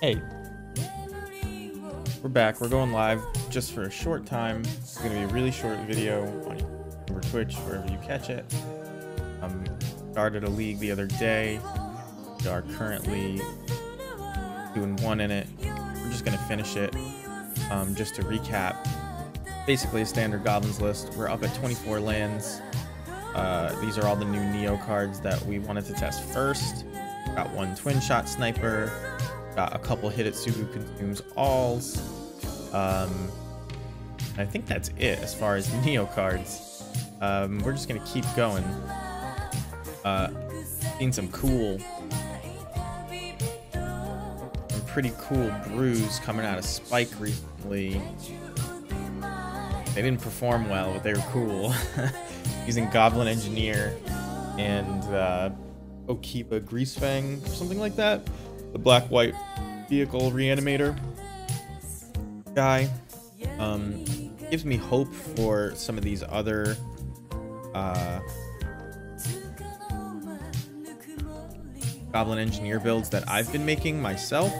Hey, we're back. We're going live just for a short time. It's going to be a really short video on YouTube or Twitch, wherever you catch it. Started a league the other day. We are currently doing one in it. We're just going to finish it. Just to recap, basically a standard goblins list. We're up at 24 lands. These are all the new Neo cards that we wanted to test first. Got one twin shot sniper. Got a couple Hidetsugu consumes alls. I think that's it as far as Neo cards. We're just gonna keep going. Seen some pretty cool brews coming out of Spike recently. They didn't perform well, but they were cool. Using Goblin Engineer and Okiba Greasefang or something like that. The black-white vehicle reanimator guy. Gives me hope for some of these other Goblin Engineer builds that I've been making myself.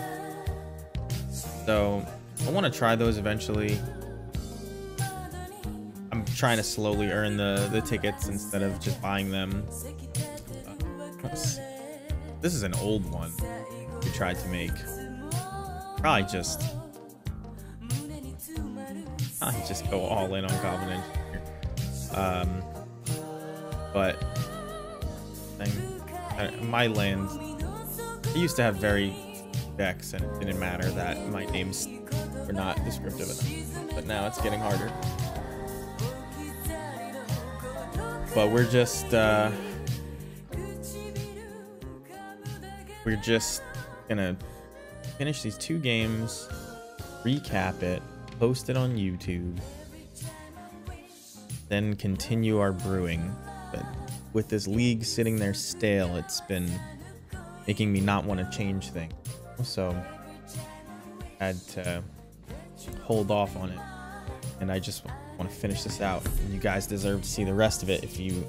So I want to try those eventually. I'm trying to slowly earn the tickets instead of just buying them. This is an old one we tried to make. Probably just go all in on Goblin Engineer. But my lands, I used to have very decks and it didn't matter that my names were not descriptive enough, but now it's getting harder. But we're just gonna finish these two games, recap it, post it on YouTube, then continue our brewing. But with this league sitting there stale, it's been making me not want to change things. So I had to hold off on it. And I just want to finish this out. And you guys deserve to see the rest of it if you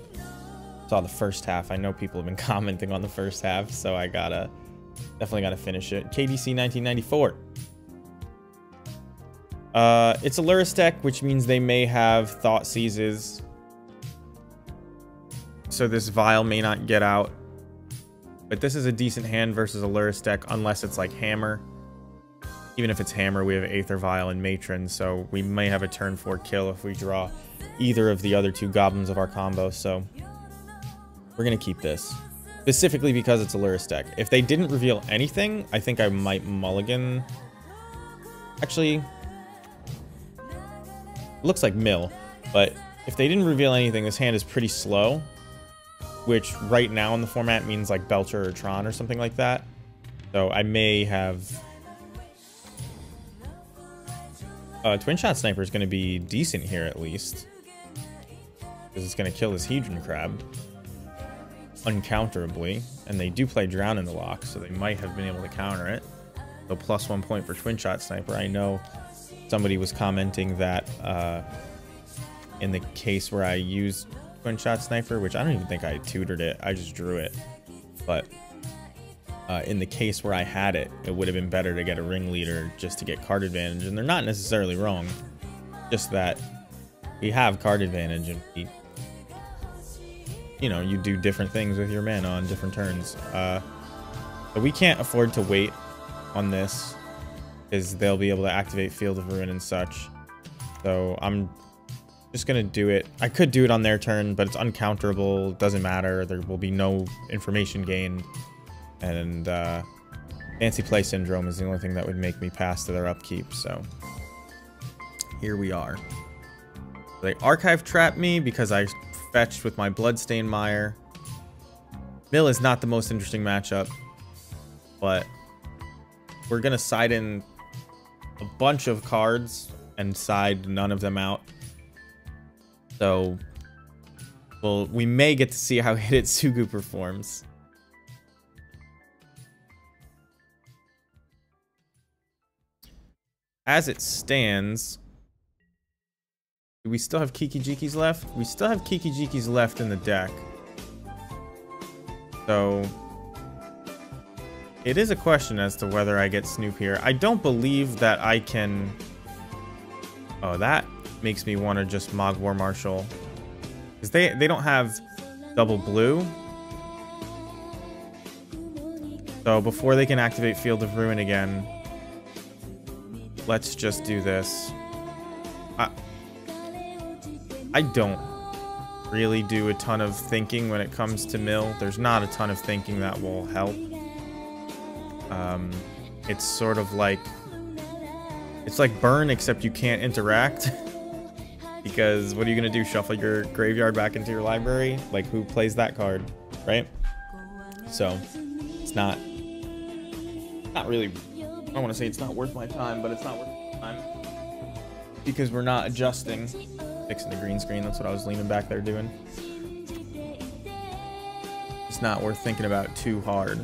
saw the first half. I know people have been commenting on the first half, so I definitely gotta finish it. KDC 1994. It's a Lurrus deck, which means they may have Thought Seizes. So this Vial may not get out. But this is a decent hand versus a Lurrus deck, unless it's like Hammer. Even if it's Hammer, we have Aether Vial and Matron, so we may have a turn 4 kill if we draw either of the other two goblins of our combo, so we're gonna keep this. Specifically because it's a Lurrus deck. If they didn't reveal anything, I think I might mulligan. Actually, it looks like mill, but if they didn't reveal anything, this hand is pretty slow, which right now in the format means like Belcher or Tron or something like that. So I may have... Twin Shot Sniper is going to be decent here at least, because it's going to kill this Hedron Crab uncounterably, and they do play Drown in the lock, so they might have been able to counter it. So +1 point for Twin Shot Sniper. I know somebody was commenting that in the case where I used Twin Shot Sniper, which I don't even think I tutored it, I just drew it, but in the case where I had it, it would have been better to get a ringleader just to get card advantage, and they're not necessarily wrong, just that we have card advantage and we, you know, you do different things with your mana on different turns. But we can't afford to wait on this, because they'll be able to activate Field of Ruin and such. So I'm just gonna do it. I could do it on their turn, but it's uncounterable. It doesn't matter. There will be no information gained. And Fancy Play Syndrome is the only thing that would make me pass to their upkeep. So here we are. They Archive Trap me because I fetched with my Bloodstained Mire. Mill is not the most interesting matchup, but we're gonna side in a bunch of cards and side none of them out. So, well, we may get to see how Hidetsugu performs. As it stands, do we still have Kiki-Jikis left? We still have Kiki-Jikis left in the deck. So It is a question as to whether I get Snoop here. I don't believe that I can... Oh, that makes me want to just Mog War Marshal. Because they don't have double blue. So before they can activate Field of Ruin again, let's just do this. I don't really do a ton of thinking when it comes to mill. There's not a ton of thinking that will help. It's sort of like... It's like burn, except you can't interact. Because what are you going to do? Shuffle your graveyard back into your library? Like, who plays that card, right? So, it's not really... I don't want to say it's not worth my time, but it's not worth my time. Because we're not adjusting. Fixing the green screen, that's what I was leaning back there doing. It's not worth thinking about too hard.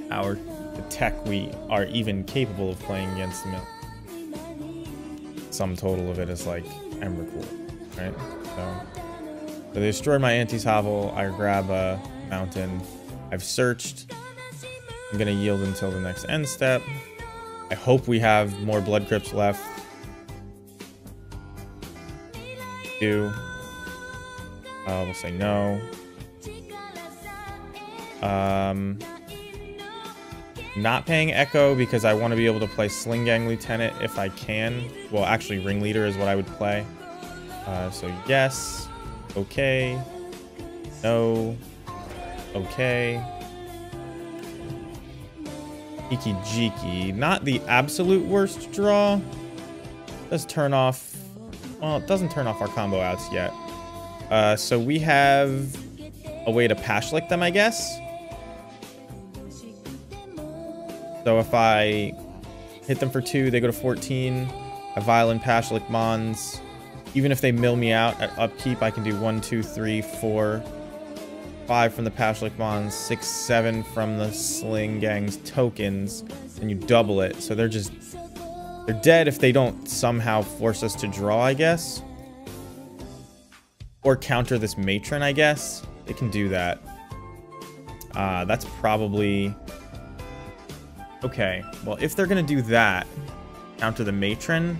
The tech we are even capable of playing against the mill. Sum total of it is like Emrakul, right? So they destroy my Auntie's Hovel. I grab a mountain. I've searched. I'm gonna yield until the next end step. I hope we have more Blood Crypts left. We'll say no. Not paying Echo because I want to be able to play Sling Gang Lieutenant if I can. Well, actually, Ringleader is what I would play. So yes. Okay. No. Okay. Iki Jiki. Not the absolute worst draw. Does turn off... Well, it doesn't turn off our combo outs yet. So we have a way to Pashlick them, I guess. So if I hit them for 2, they go to 14. I Violin Pashlick Mons. Even if they mill me out at upkeep, I can do 1, 2, 3, 4, 5 from the Pashlick Mons, 6, 7 from the Sling Gang's tokens, and you double it. So they're dead if they don't somehow force us to draw, I guess. Or counter this Matron, I guess. They can do that. That's probably... Okay, well, if they're going to do that, counter the Matron...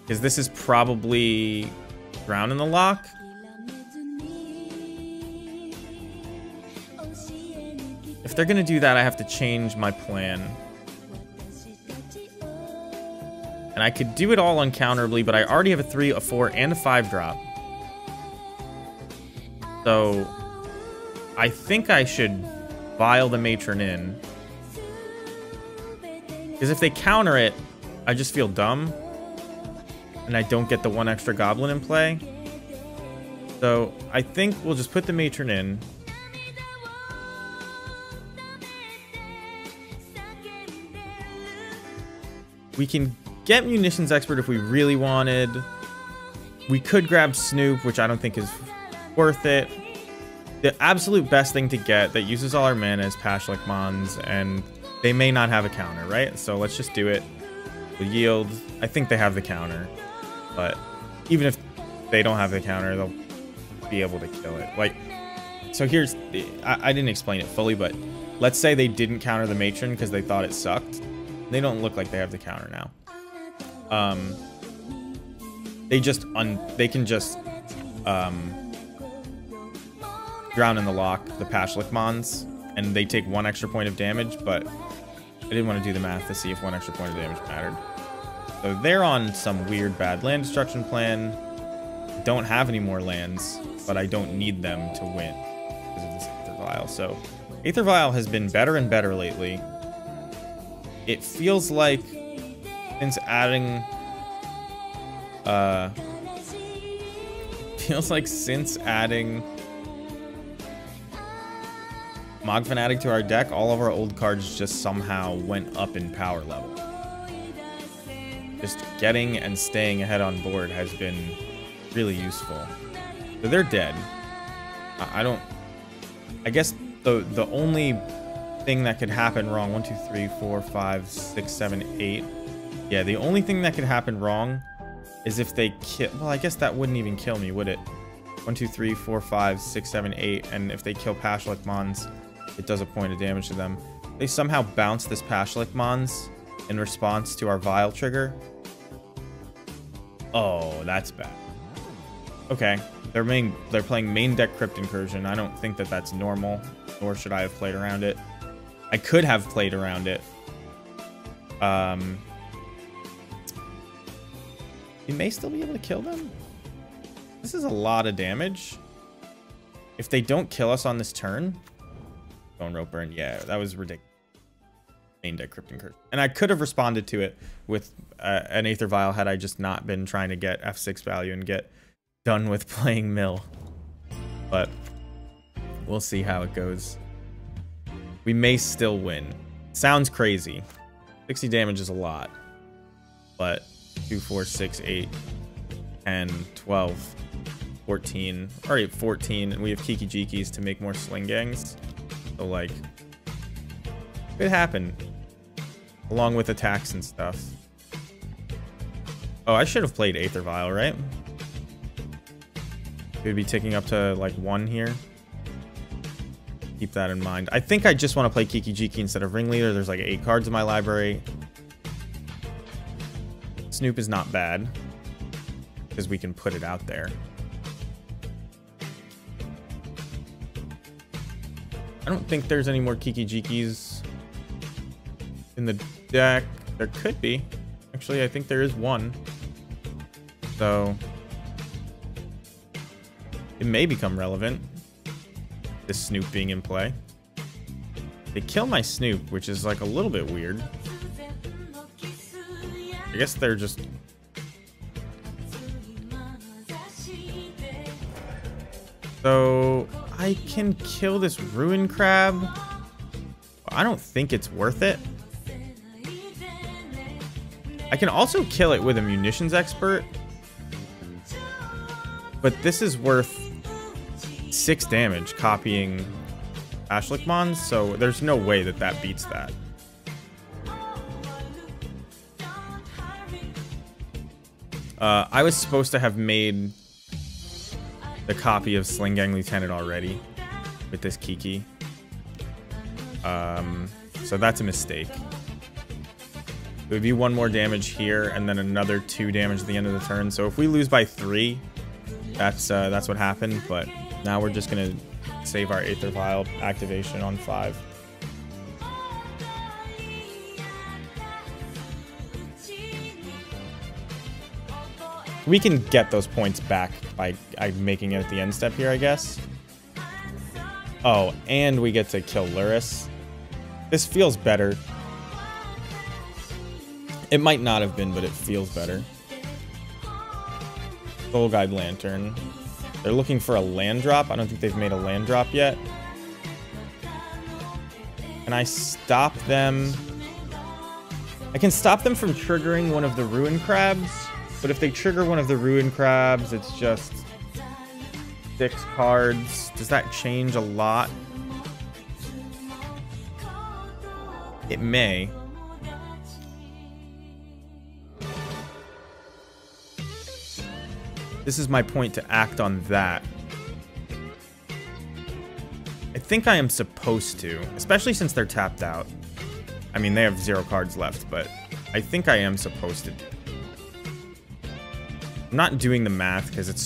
Because this is probably Drown in the Loch. If they're going to do that, I have to change my plan. And I could do it all uncounterably, but I already have a 3, a 4, and a 5 drop. So I think I should Vial the Matron in. Because if they counter it, I just feel dumb. And I don't get the 1 extra Goblin in play. So I think we'll just put the Matron in. We can get Munitions Expert if we really wanted. We could grab Snoop, which I don't think is worth it. The absolute best thing to get that uses all our mana is Pashlick Mons, and they may not have a counter, right? So let's just do it. We'll yield. I think they have the counter, but even if they don't have the counter, they'll be able to kill it. Like, so here's, I didn't explain it fully, but let's say they didn't counter the Matron because they thought it sucked. They don't look like they have the counter now. They can just Drown in the Loch, the Pashlick Mons, and they take 1 extra point of damage, but I didn't want to do the math to see if 1 extra point of damage mattered. So they're on some weird bad land destruction plan. Don't have any more lands, but I don't need them to win because of this Aether Vial. So Aether Vial has been better and better lately. It feels like since adding Mog Fanatic to our deck, all of our old cards just somehow went up in power level. Just getting and staying ahead on board has been really useful. So they're dead. I guess the only thing that could happen wrong, 1, 2, 3, 4, 5, 6, 7, 8. Yeah, the only thing that could happen wrong is if they kill, well, I guess that wouldn't even kill me, would it? 1, 2, 3, 4, 5, 6, 7, 8. And if they kill Pashalik Mons, it does a point of damage to them. They somehow bounce this Pashalik Mons in response to our Vile trigger. Oh, that's bad. Okay, they're playing main deck Crypt Incursion. I don't think that that's normal, nor should I have played around it. I could have played around it. You may still be able to kill them. This is a lot of damage. If they don't kill us on this turn, Bone Rope Burn. Yeah, that was ridiculous. Main deck Crypt Incursion. And I could have responded to it with an Aether Vial had I just not been trying to get F6 value and get done with playing Mill. But we'll see how it goes. We may still win. Sounds crazy. 60 damage is a lot. But 2, 4, 6, 8, 10, 12, 14. Alright, 14. And we have Kiki Jikis to make more Sling Gangs. So, like, could happen. Along with attacks and stuff. Oh, I should have played Aether Vial, right? We'd be ticking up to, like, 1 here. Keep that in mind. I think I just want to play Kiki Jiki instead of Ringleader. There's, like, 8 cards in my library. Snoop is not bad. Because we can put it out there. I don't think there's any more Kiki Jikis in the deck. There could be. Actually, I think there is one. So it may become relevant. This Snoop being in play. They kill my Snoop, which is like a little bit weird. I guess they're just... So I can kill this Ruin Crab. I don't think it's worth it. I can also kill it with a Munitions Expert. But this is worth 6 damage copying Pashalik Mons, so there's no way that that beats that. I was supposed to have made the copy of Sling Gang Lieutenant already with this Kiki. So that's a mistake. It would be 1 more damage here and then another 2 damage at the end of the turn. So if we lose by 3, that's what happened. But now we're just gonna save our Aether Vial activation on 5. We can get those points back by making it at the end step here, I guess. Oh, and we get to kill Lurrus. This feels better. It might not have been, but it feels better. Soul Guide Lantern. They're looking for a land drop. I don't think they've made a land drop yet. Can I stop them? I can stop them from triggering one of the Ruin Crabs. But if they trigger one of the Ruin Crabs, it's just 6 cards. Does that change a lot? It may. This is my point to act on that. I think I am supposed to, especially since they're tapped out. I mean, they have 0 cards left, but I think I am supposed to. I'm not doing the math because it's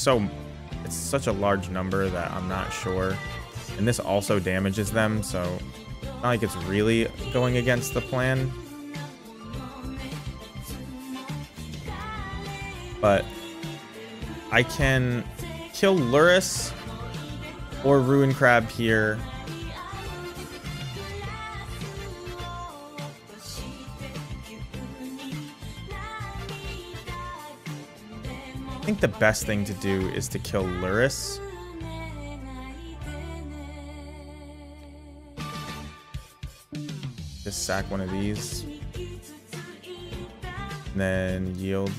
such a large number that I'm not sure. And this also damages them, so it's not like it's really going against the plan. But I can kill Lurrus or Ruin Crab here. I think the best thing to do is to kill Lurrus. Just sack one of these. And then yield.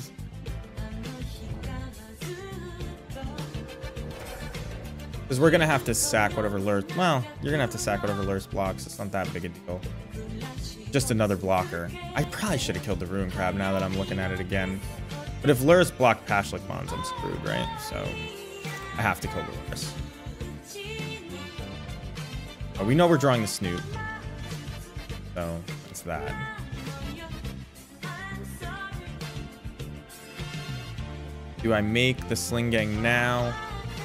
Because we're going to have to sack whatever Lurrus... Well, you're going to have to sack whatever Lurrus blocks. It's not that big a deal. Just another blocker. I probably should have killed the Ruin Crab now that I'm looking at it again. But if Lurrus blocked Pashalik Mons, I'm screwed, right? So I have to kill Lurrus. Oh, we know we're drawing the Snoop. So, it's that. Do I make the Sling Gang now?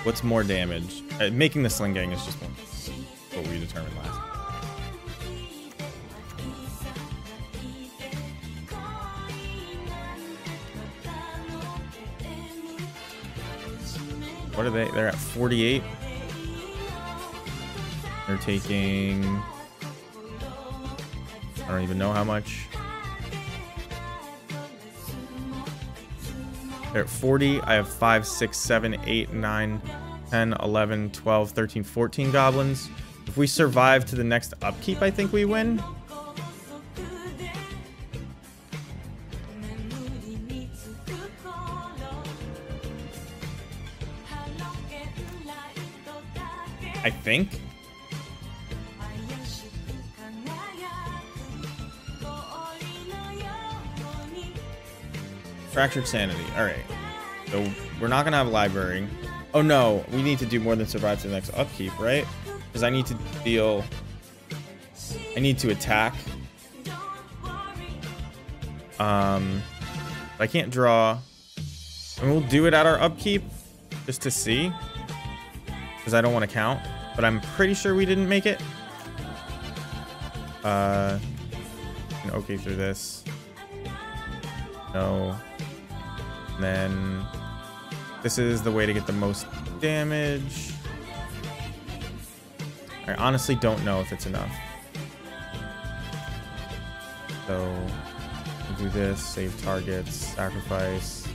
What's more damage? Making the Sling Gang is just what we determined last. What are they? They're at 48. They're taking... I don't even know how much. They're at 40. I have 5, 6, 7, 8, 9, 10, 11, 12, 13, 14 goblins. If we survive to the next upkeep, I think we win. I think. Fractured Sanity. Alright. So we're not gonna have a library. Oh no, we need to do more than survive to the next upkeep, right? Because I need to deal... I need to attack. I can't draw. And we'll do it at our upkeep. Just to see. Because I don't want to count. But I'm pretty sure we didn't make it. Okay through this. No. And then this is the way to get the most damage. I honestly don't know if it's enough. So we'll do this, save targets, sacrifice.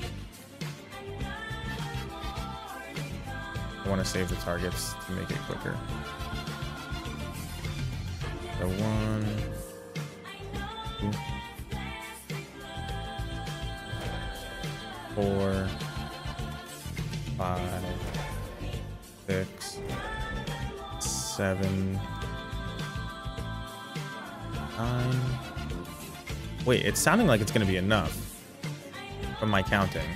I want to save the targets to make it quicker. So 1, 2, 4, 5, 6, 7, 9. Wait, it's sounding like it's going to be enough from my counting.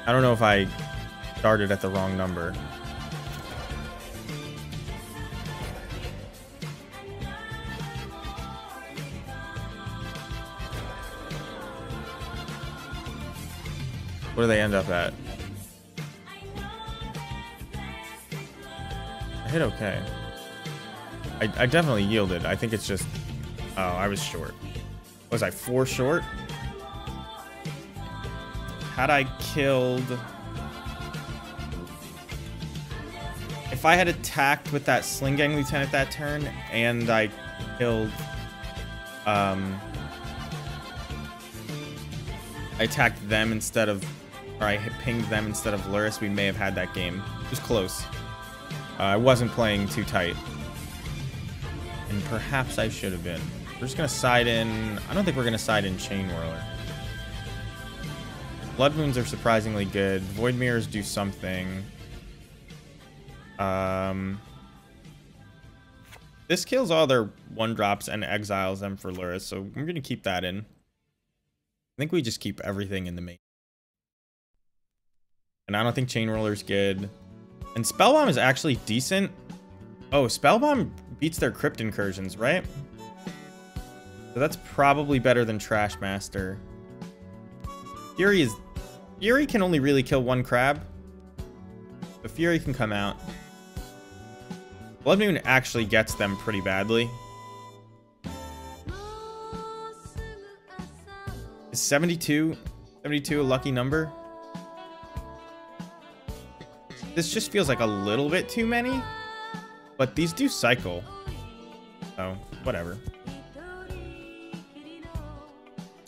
I don't know if I started at the wrong number. What do they end up at? I hit okay. I definitely yielded. I think it's just... Oh, I was short. Was I 4 short? Had I killed... If I had attacked with that Sling Gang Lieutenant that turn, and I killed... I attacked them instead of... Or I pinged them instead of Lurrus, we may have had that game. It was close. I wasn't playing too tight. And perhaps I should have been. We're just going to side in... I don't think we're going to side in Chain Whirler. Blood Moons are surprisingly good. Void Mirrors do something. This kills all their 1-drops and exiles them for Lurrus, so we're going to keep that in. I think we just keep everything in the main. And I don't think Chain Roller's good. And Spellbomb is actually decent. Oh, Spellbomb beats their Crypt Incursions, right? So that's probably better than Trash Master. Fury can only really kill 1 crab. The Fury can come out. Blood Moon actually gets them pretty badly. Is 72 a lucky number? This just feels like a little bit too many, but these do cycle. So, whatever.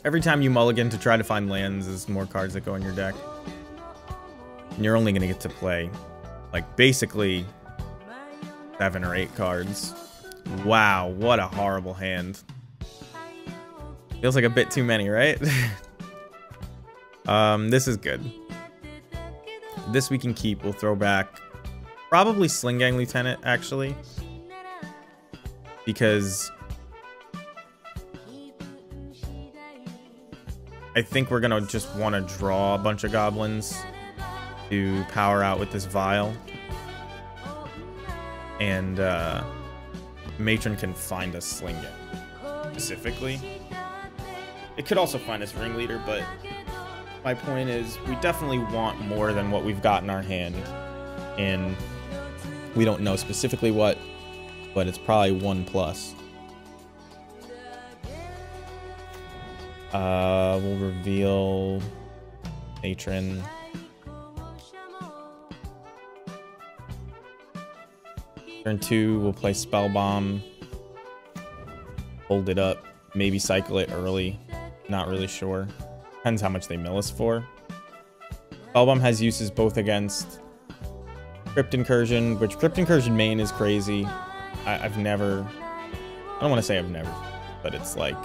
Every time you mulligan to try to find lands is more cards that go in your deck. And you're only going to get to play, like, basically 7 or 8 cards. Wow, what a horrible hand. Feels like a bit too many, right? This is good. This we can keep. We'll throw back probably Sling Gang Lieutenant, actually. Because I think we're going to just want to draw a bunch of goblins. to power out with this Vial. And Matron can find us Slinget specifically. It could also find us Ringleader, but my point is we definitely want more than what we've got in our hand. And we don't know specifically what, but it's probably 1+. We'll reveal Matron. Turn 2, we'll play Spellbomb. Hold it up. Maybe cycle it early. Not really sure. Depends how much they mill us for. Spellbomb has uses both against Crypt Incursion, which Crypt Incursion main is crazy. I've never... I don't want to say I've never, but it's like...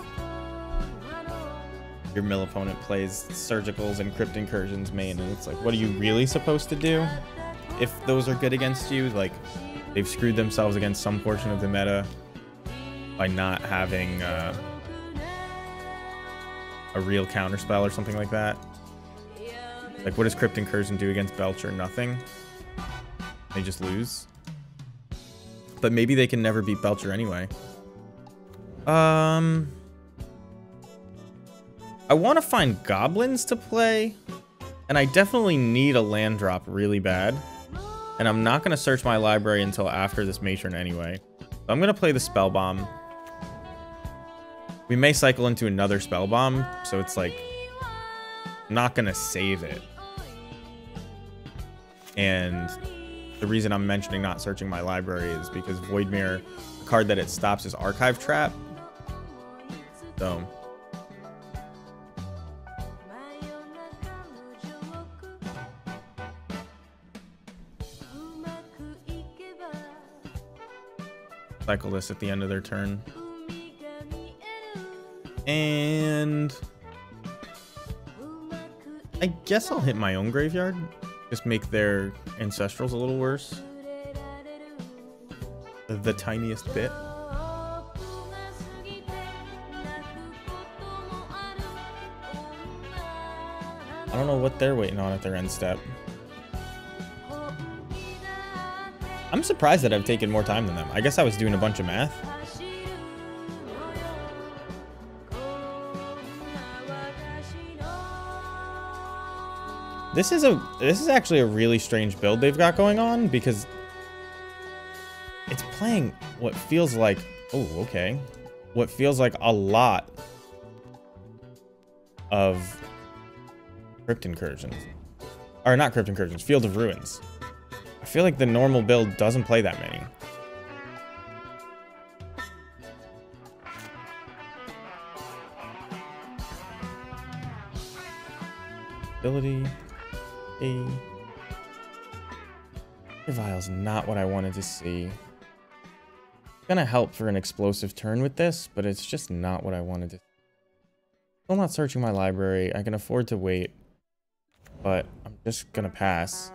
Your mill opponent plays Surgicals and Crypt Incursions main, and it's like, what are you really supposed to do? If those are good against you, like, they've screwed themselves against some portion of the meta by not having a real counterspell or something like that. Like, what does Crypt Incursion do against Belcher? Nothing. They just lose. But maybe they can never beat Belcher anyway. I want to find goblins to play, and I definitely need a land drop really bad. And I'm not going to search my library until after this Matron anyway. So I'm going to play the Spellbomb. We may cycle into another Spellbomb, so it's like, I'm not going to save it. And the reason I'm mentioning not searching my library is because Voidmire, the card that it stops is Archive Trap. So... cycle this at the end of their turn. And I guess I'll hit my own graveyard. Just make their Ancestrals a little worse. The tiniest bit. I don't know what they're waiting on at their end step. I'm surprised that I've taken more time than them. I guess I was doing a bunch of math. This is actually a really strange build they've got going on, because it's playing what feels like, oh, okay, what feels like a lot of Crypt Incursions. Or not Crypt Incursions, Field of Ruins. I feel like the normal build doesn't play that many. Ability. A. Vial's not what I wanted to see. It's gonna help for an explosive turn with this, but it's just not what I wanted to. Still not searching my library. I can afford to wait, but I'm just gonna pass.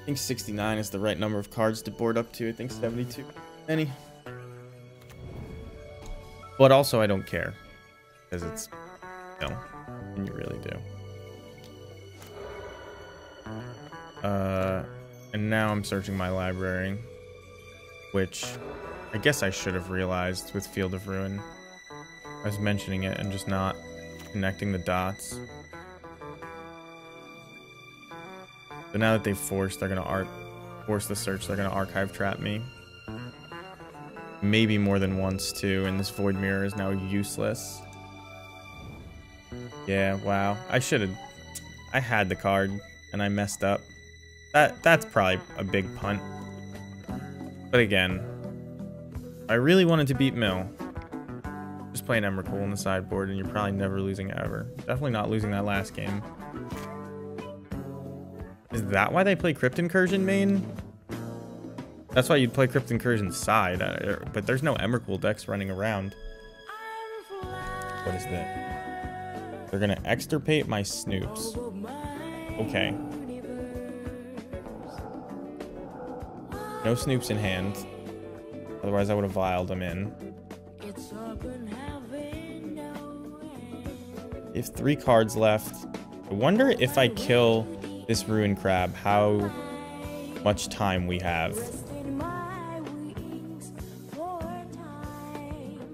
I think 69 is the right number of cards to board up to. I think 72. Any. But also, I don't care. Because it's... No. And you really do. And now I'm searching my library. Which I guess I should have realized with Field of Ruin. I was mentioning it and just not connecting the dots. But now that they've forced, they're gonna force the search. They're gonna Archive Trap me. Maybe more than once too. And this Void Mirror is now useless. Yeah, wow. I should have. I had the card and I messed up. That's probably a big punt. But again, I really wanted to beat Mill. Just playing Emrakul on the sideboard, and you're probably never losing ever. Definitely not losing that last game. Is that why they play Crypt Incursion main? That's why you'd play Crypt Incursion side, but there's no Emrakul decks running around. What is that? They're gonna extirpate my Snoops. Okay. No Snoops in hand. Otherwise I would have vialed them in. If 3 cards left. I wonder if I kill this ruined crab, how much time we have.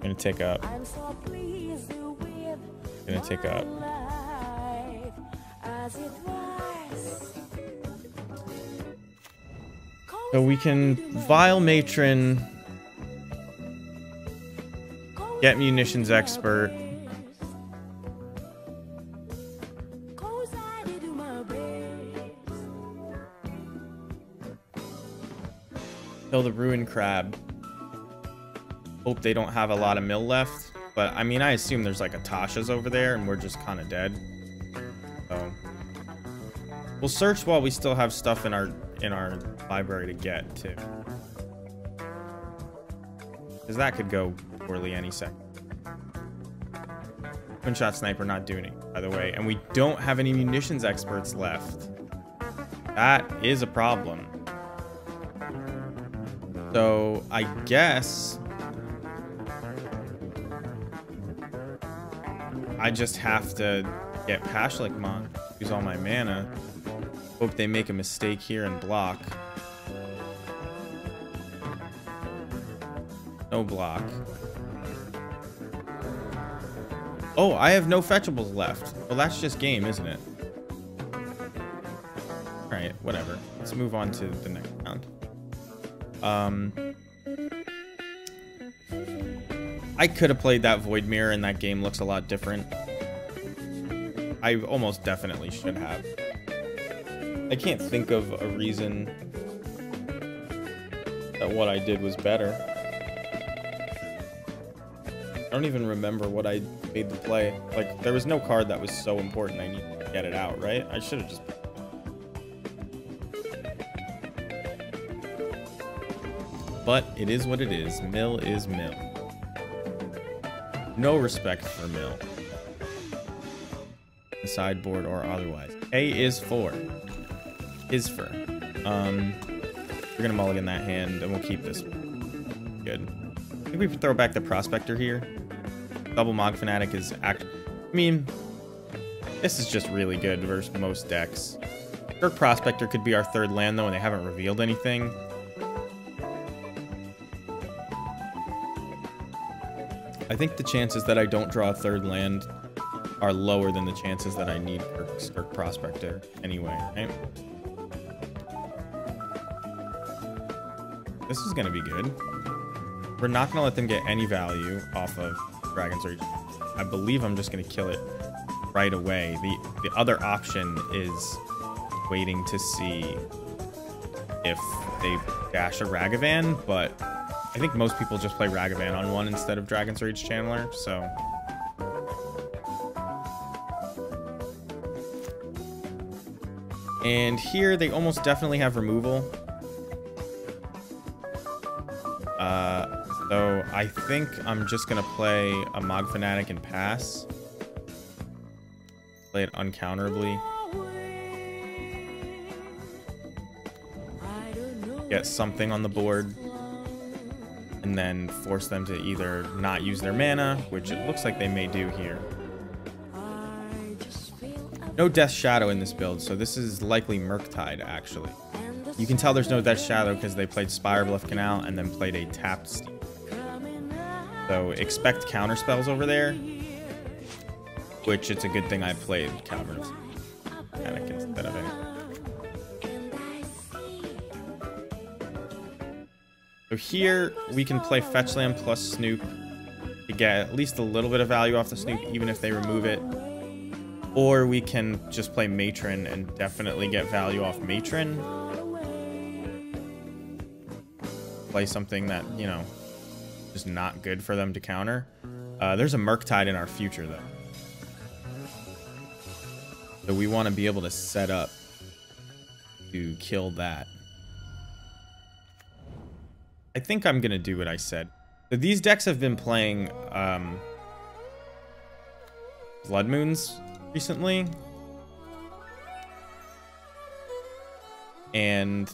Gonna tick up. Gonna tick up. So we can Vile Matron, get Munitions Expert, kill the Ruined Crab. Hope they don't have a lot of mill left. But, I mean, I assume there's, like, a Tasha's over there, and we're just kind of dead. So, we'll search while we still have stuff in our library to get, too. Because that could go poorly any second. Twin Shot Sniper not doing it, by the way. And we don't have any Munitions Experts left. That is a problem. So, I guess I just have to get Pashlikmon, use all my mana. Hope they make a mistake here and block. No block. Oh, I have no fetchables left. Well, that's just game, isn't it? Alright, whatever. Let's move on to the next round. I could have played that Void Mirror and that game looks a lot different. I almost definitely should have. I can't think of a reason that what I did was better. I don't even remember what I made the play. Like, there was no card that was so important I need to get it out, right? I should have just... But it is what it is. Mill is mill. No respect for mill. The sideboard or otherwise. A is for. Is for. We're gonna mulligan that hand and we'll keep this. Good. I think we throw back the Prospector here. Double Mog Fanatic is I mean, this is just really good versus most decks. Skirk Prospector could be our third land though, and they haven't revealed anything. I think the chances that I don't draw a third land are lower than the chances that I need Skirk Prospector anyway, right? This is gonna be good. We're not gonna let them get any value off of Dragon's Rage. I believe I'm just gonna kill it right away. The other option is waiting to see if they dash a Ragavan, but I think most people just play Ragavan on one instead of Dragon's Rage Channeler, so... And here, they almost definitely have removal. So I think I'm just gonna play a Mog Fanatic and pass. Play it uncounterably. Get something on the board. And then force them to either not use their mana, which it looks like they may do here. No Death Shadow in this build, so this is likely Murktide, actually. You can tell there's no Death Shadow because they played Spirebluff Canal and then played a tapped Steam. So expect counter spells over there, which it's a good thing I played counter Panic instead of it. So here we can play Fetchland plus Snoop to get at least a little bit of value off the Snoop, even if they remove it. Or we can just play Matron and definitely get value off Matron. Play something that, you know, is not good for them to counter. There's a Murktide in our future, though. So we want to be able to set up to kill that. I think I'm going to do what I said. So these decks have been playing Blood Moons recently. And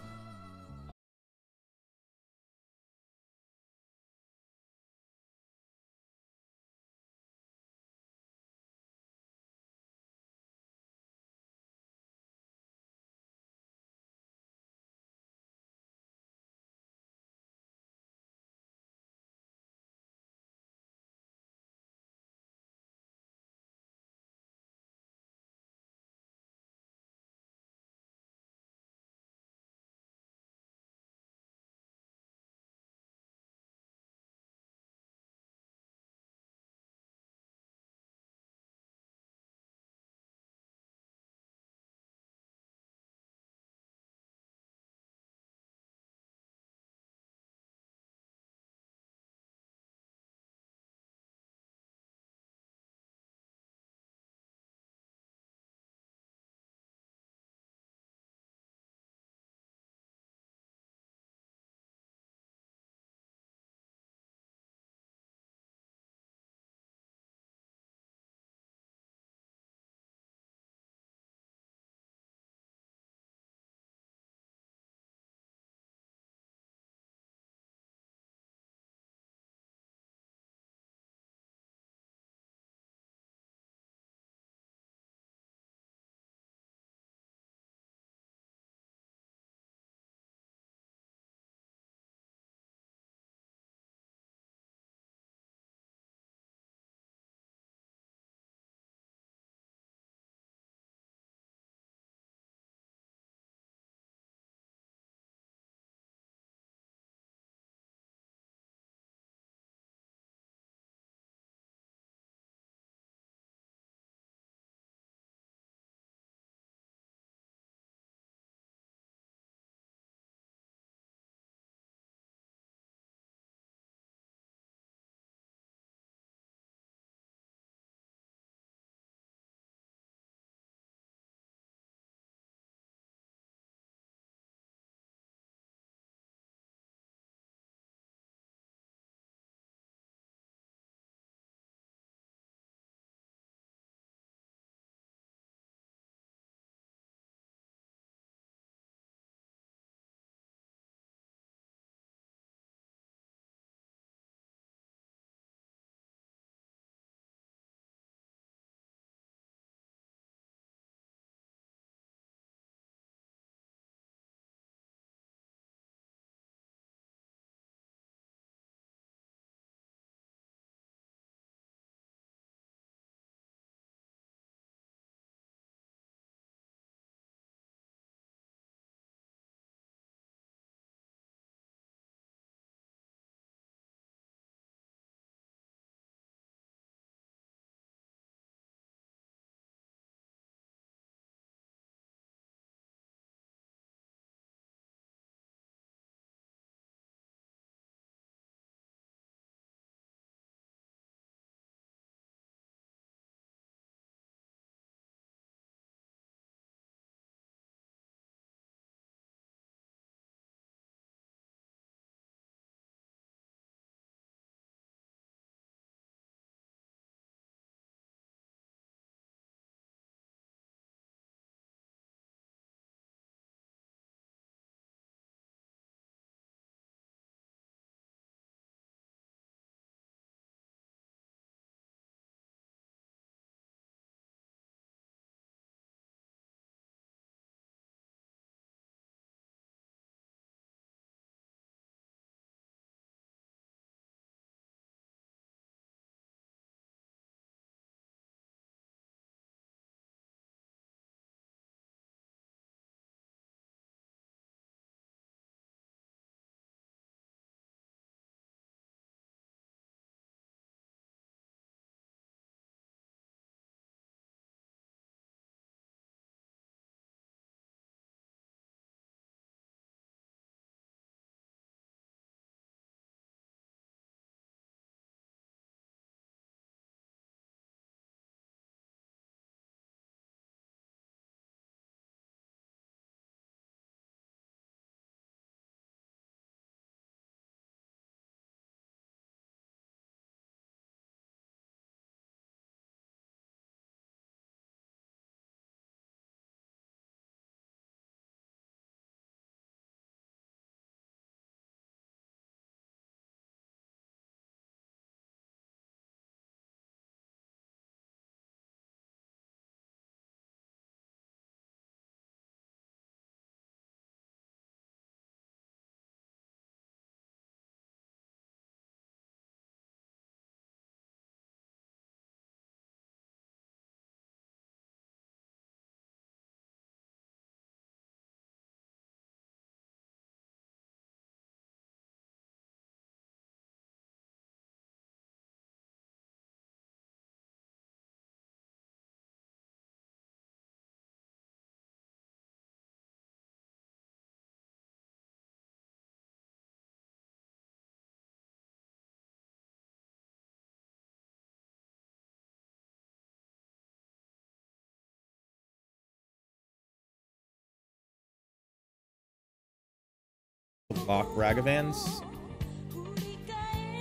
block Ragavans.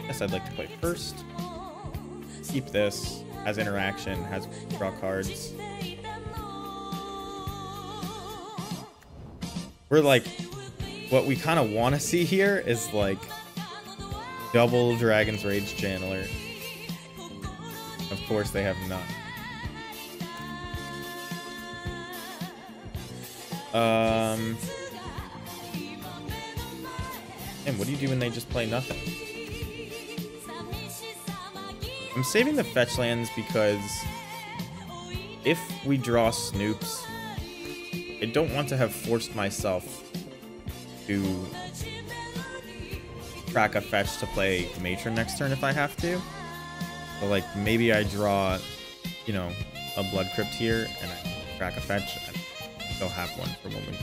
Guess I'd like to play first. Keep this, has interaction, has draw cards. We're like, what we kind of want to see here is like double Dragon's Rage Channeler. Of course they have none. And what do you do when they just play nothing? I'm saving the fetch lands because if we draw Snoops, I don't want to have forced myself to crack a fetch to play Matron next turn if I have to. So like maybe I draw, you know, a Blood Crypt here and I crack a fetch and they'll have one for when we.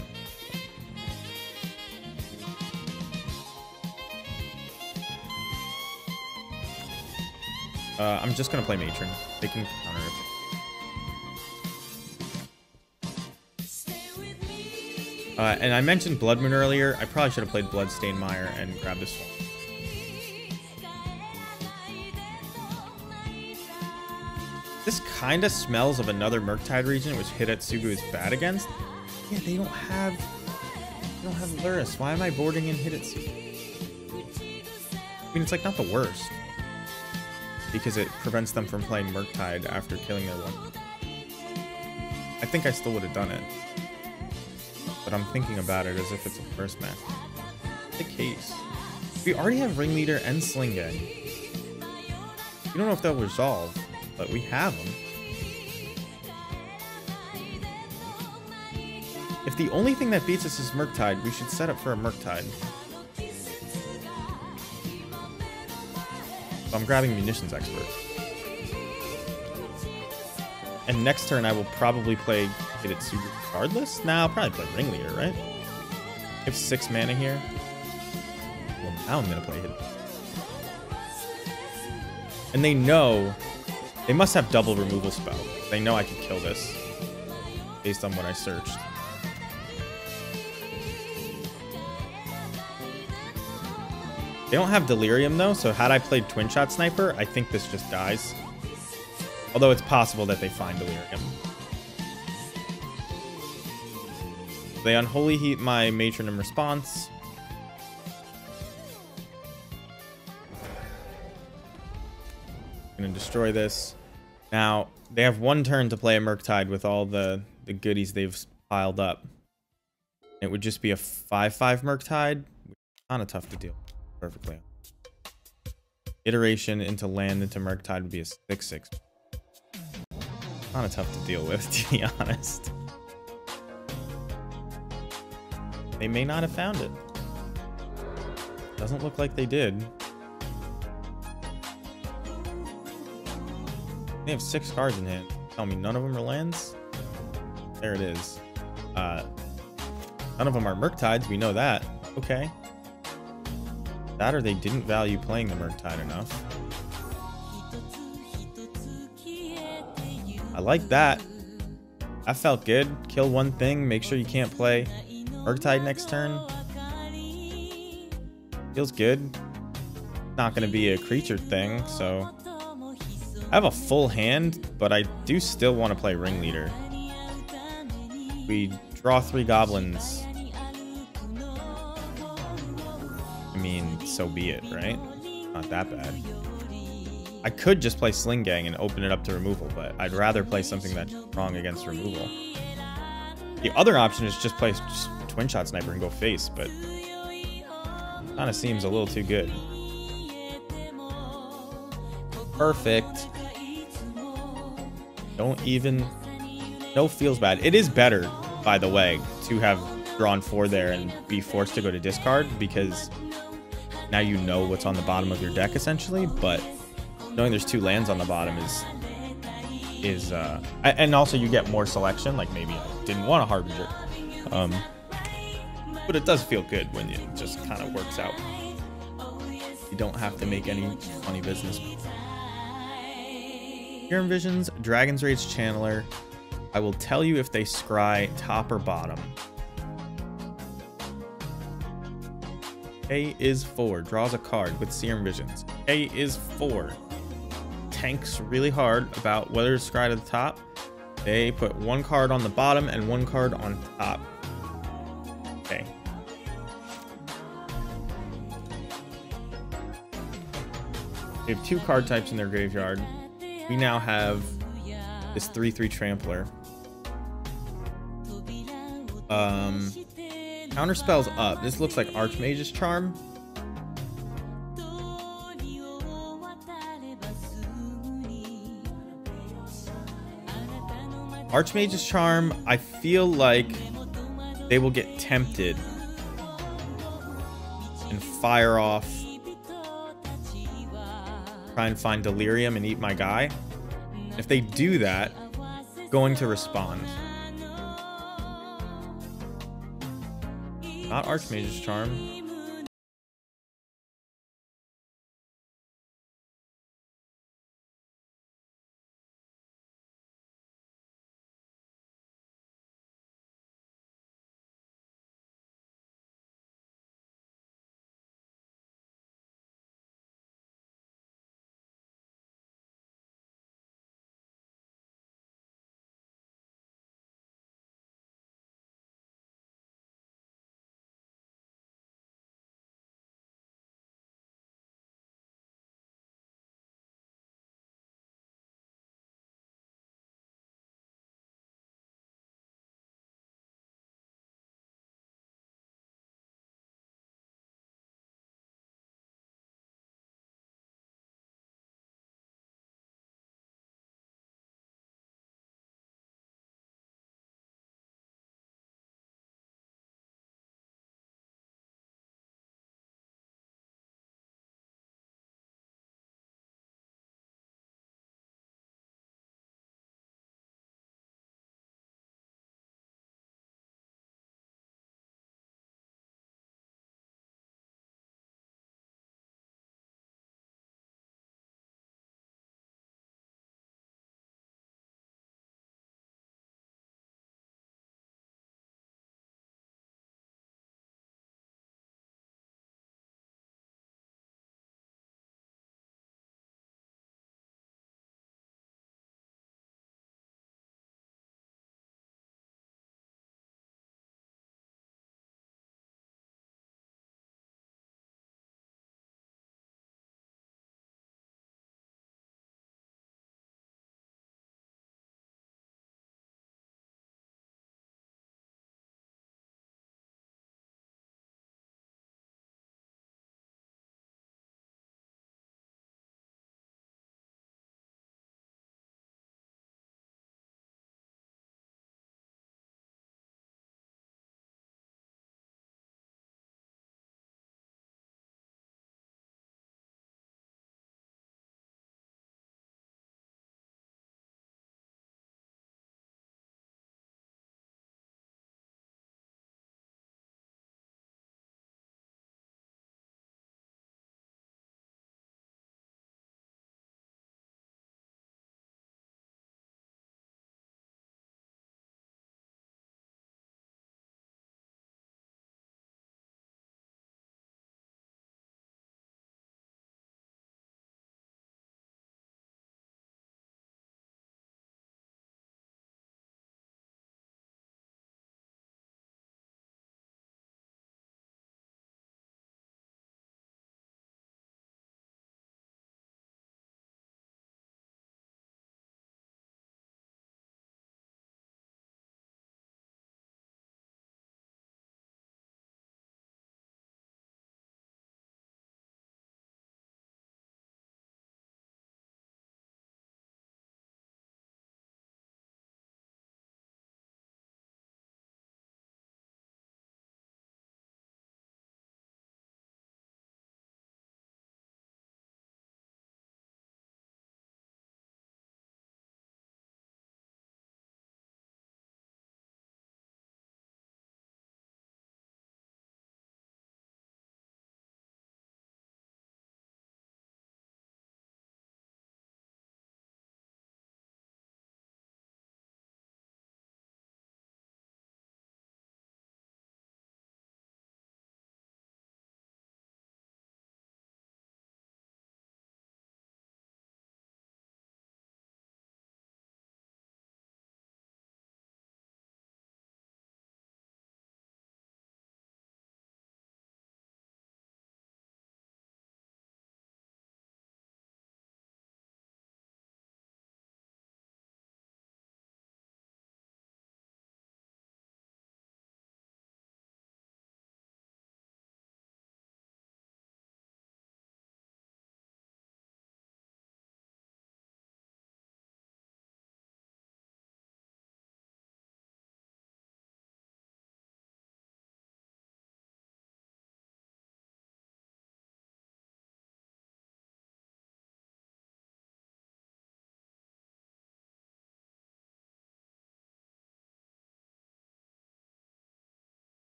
I'm just gonna play Matron. They can counter it. And I mentioned Blood Moon earlier. I probably should have played Bloodstained Mire and grabbed this one. This kind of smells of another Murktide region, which Hidetsugu is bad against. Yeah, they don't have Lurrus. Why am I boarding in Hidetsugu? I mean, it's like not the worst, because it prevents them from playing Murktide after killing their one. I think I still would have done it, but I'm thinking about it as if it's a first match. The case. We already have Ringleader and Slingang. We don't know if they'll resolve, but we have them. If the only thing that beats us is Murktide, we should set up for a Murktide. So I'm grabbing Munitions Expert. And next turn I will probably play Hidetsugu regardless. Nah, I'll probably play Ringleader, right? I have 6 mana here. Well, now I'm gonna play Hidetsugu. And they know, they must have double removal spell. They know I could kill this based on what I searched. They don't have Delirium though, so had I played Twin Shot Sniper, I think this just dies. Although it's possible that they find Delirium. They Unholy Heat my Matron in response. I'm gonna destroy this. Now, they have 1 turn to play a Murktide with all the goodies they've piled up. It would just be a 5/5 Murktide. Kind of tough to deal with perfectly. Iteration into land into Murktide would be a 6/6. Kind of tough to deal with, to be honest. They may not have found it. Doesn't look like they did. They have 6 cards in hand. Tell me none of them are lands? There it is. None of them are Murktides, we know that. Okay. That or they didn't value playing the Murktide enough. I like that. That felt good. Kill one thing, make sure you can't play Murktide next turn. Feels good. Not going to be a creature thing, so... I have a full hand, but I do still want to play Ringleader. We draw 3 goblins. I mean, so be it, right? Not that bad. I could just play Slingang and open it up to removal, but I'd rather play something that's strong against removal. The other option is just play Twin Shot Sniper and go face, but kind of seems a little too good. Perfect. Don't even... No feels bad. It is better, by the way, to have drawn 4 there and be forced to go to discard, because now you know what's on the bottom of your deck, essentially, but knowing there's 2 lands on the bottom is and also you get more selection, like maybe I didn't want a Harbinger. But it does feel good when it just kind of works out. You don't have to make any funny business. Here envisions Dragon's Rage Channeler. I will tell you if they scry top or bottom. A is 4. Draws a card with Serum Visions. A is 4. Tanks really hard about whether to scry to the top. They put 1 card on the bottom and 1 card on top. Okay. They have 2 card types in their graveyard. We now have this 3/3 Trampler. Counter spells up. This looks like Archmage's Charm. Archmage's Charm, I feel like they will get tempted and fire off, try and find Delirium and eat my guy. If they do that, going to respond. Not Archmage's Charm.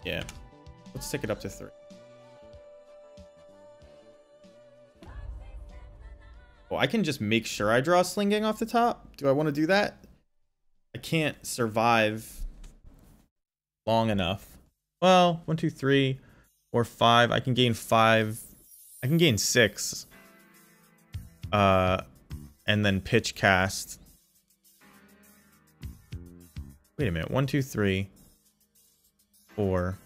Yeah. Let's take it up to 3. Oh, I can just make sure I draw Sling Gang off the top. Do I want to do that? I can't survive long enough. Well, 1, 2, 3, 4, 5. I can gain 5. I can gain 6. And then pitch cast. Wait a minute. 1, 2, 3, 4,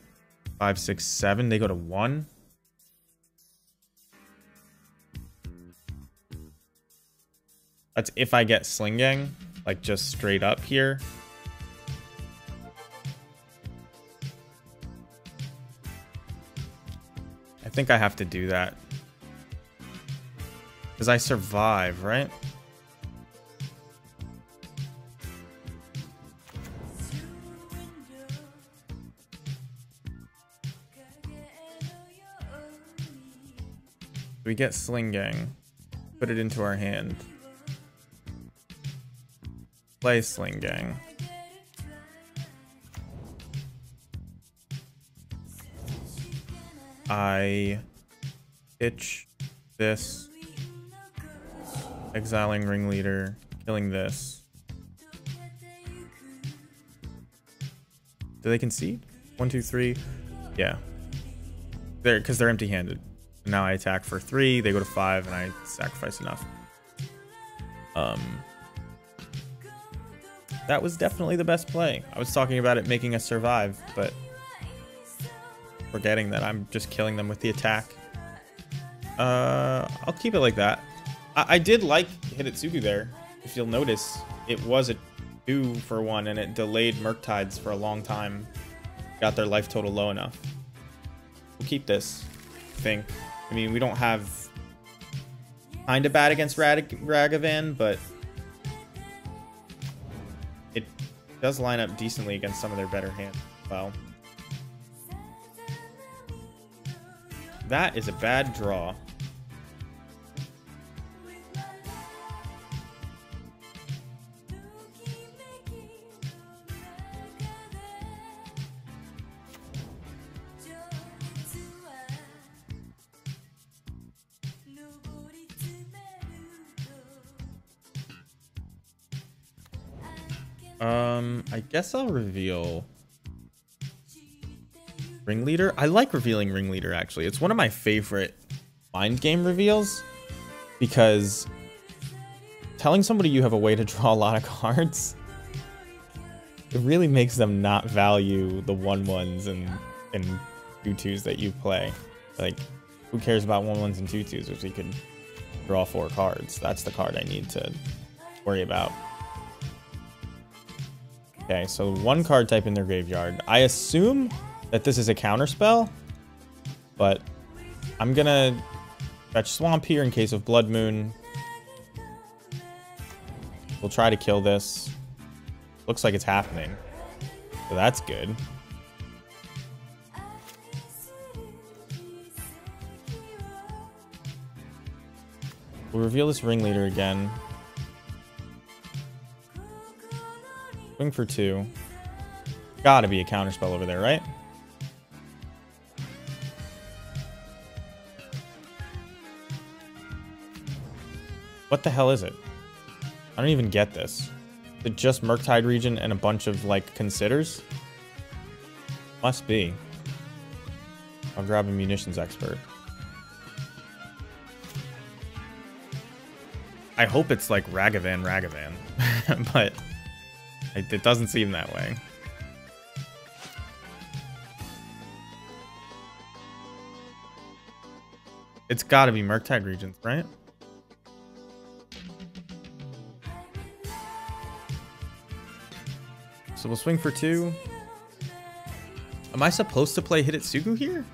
5, 6, 7. They go to 1. That's if I get Sling Gang, like just straight up here. I think I have to do that. Because I survive, right? We get Sling Gang. Put it into our hand. Play Sling Gang. I pitch this. Exiling Ringleader. Killing this. Do they concede? 1, 2, 3. Yeah. Because they're empty-handed. Now I attack for 3. They go to 5, and I sacrifice enough. That was definitely the best play. I was talking about it making us survive, but forgetting that I'm just killing them with the attack. I'll keep it like that. I did like Hidetsugu there. If you'll notice, it was a 2 for 1, and it delayed Murktides for a long time. Got their life total low enough. We'll keep this, I think. I mean, we don't have kind of bad against Ragavan, but it does line up decently against some of their better hands as well. That is a bad draw. I guess I'll reveal Ringleader. I like revealing Ringleader, actually. It's one of my favorite mind game reveals because telling somebody you have a way to draw a lot of cards, it really makes them not value the 1/1s and 2/2s that you play. Like, who cares about 1/1s and 2/2s if we can draw 4 cards? That's the card I need to worry about. Okay, so 1 card type in their graveyard. I assume that this is a counterspell, but I'm gonna fetch Swamp here in case of Blood Moon. We'll try to kill this. Looks like it's happening, so that's good. We'll reveal this Ringleader again. Swing for 2. Gotta be a counterspell over there, right? What the hell is it? I don't even get this. Is it just Murktide region and a bunch of, like, considers? Must be. I'll grab a munitions expert. I hope it's like Ragavan, but it doesn't seem that way. It's gotta be Murktide regions, right? So we'll swing for 2. Am I supposed to play Hidetsugu here?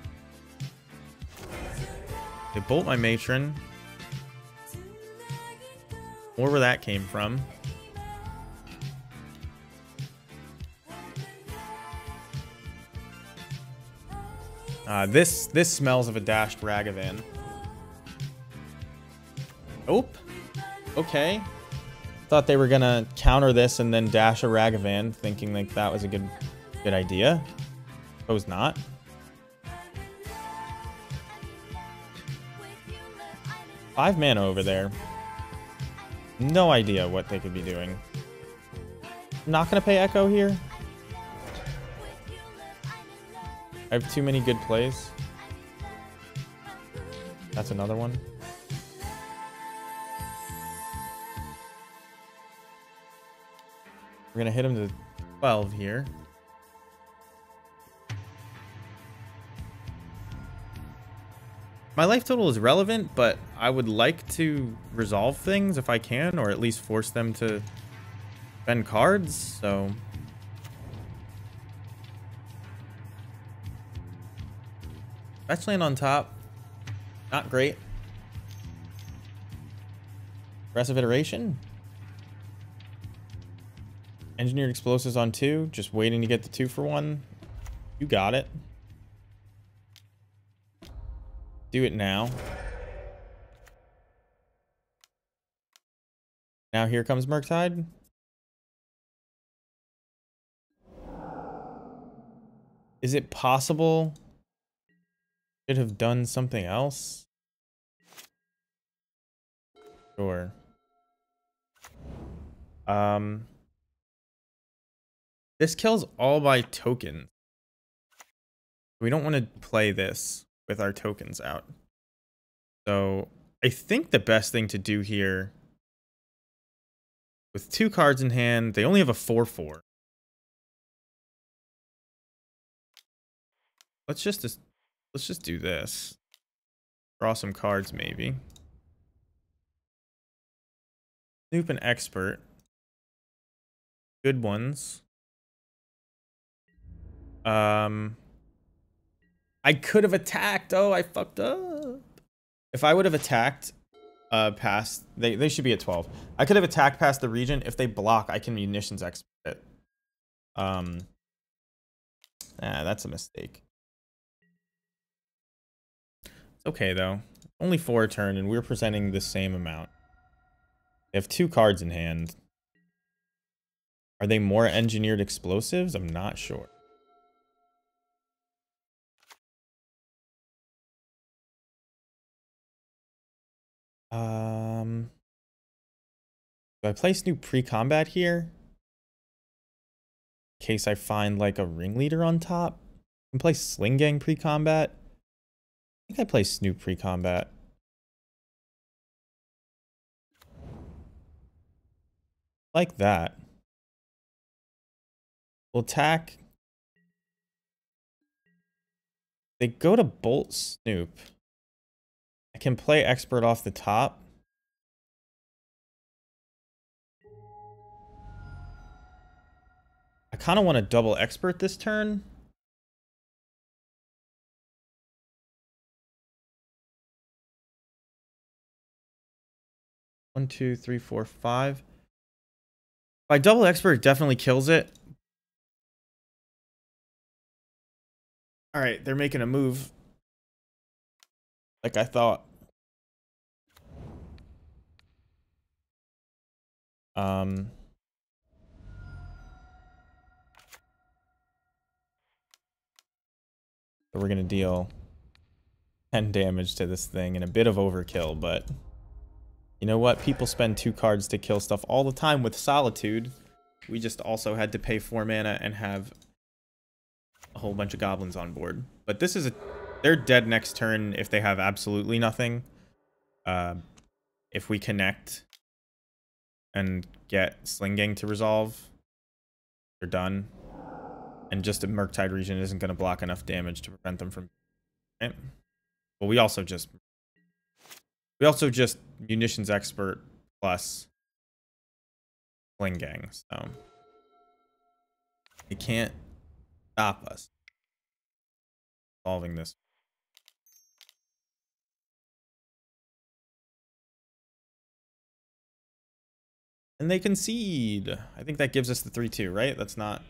They bolt my Matron. Or where that came from. This smells of a dashed Ragavan. Nope. Okay. Thought they were gonna counter this and then dash a Ragavan, thinking like that was a good idea. Suppose not. Five mana over there. No idea what they could be doing. I'm not gonna pay Echo here. I have too many good plays. That's another one. We're gonna hit him to 12 here. My life total is relevant, but I would like to resolve things if I can, or at least force them to spend cards, so... Fetch land on top. Not great. Aggressive iteration. Engineered explosives on 2. Just waiting to get the 2 for 1. You got it. Do it now. Now here comes Murktide. Is it possible? Should have done something else? Sure. This kills all my tokens. We don't want to play this with our tokens out. So I think the best thing to do here, with 2 cards in hand, they only have a 4/4. Let's just do this. Draw some cards, maybe. Snoop and Expert. Good ones. I could have attacked. Oh, I fucked up. If I would have attacked past... They should be at 12. I could have attacked past the region. If they block, I can Munitions Expert it. That's a mistake. It's okay, though. Only 4 a turn, and we're presenting the same amount. They have 2 cards in hand. Are they more engineered explosives? I'm not sure. Do I place new pre-combat here? In case I find like a ringleader on top? I can play Sling Gang pre-combat. I think I play Snoop pre-combat. Like that. We'll attack. They go to Bolt Snoop. I can play Expert off the top. I kind of want to double Expert this turn. One, two, three, four, five. If I double Expert, it definitely kills it. All right, they're making a move. Like I thought. So we're gonna deal 10 damage to this thing and a bit of overkill, but you know what? People spend 2 cards to kill stuff all the time with Solitude. We just also had to pay 4 mana and have a whole bunch of goblins on board. But this is they're dead next turn if they have absolutely nothing. If we connect and get Sling Gang to resolve, they're done. And just a Murktide region isn't going to block enough damage to prevent them from... Right? Well, we also just Munitions Expert plus Sling Gang, so it can't stop us solving this. And they concede. I think that gives us the 3-2, right? That's not...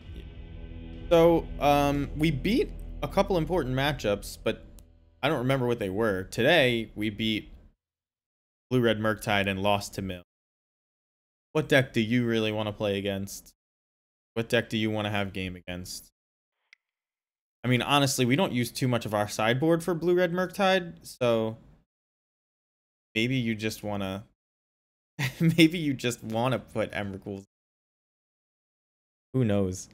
So, we beat a couple important matchups, but I don't remember what they were. Today, we beat Blue-Red Murktide and lost to Mill. What deck do you really want to play against? What deck do you want to have game against? I mean, honestly, we don't use too much of our sideboard for blue-red Murktide, so maybe you just want to maybe you just want to put Emrakul. Who knows?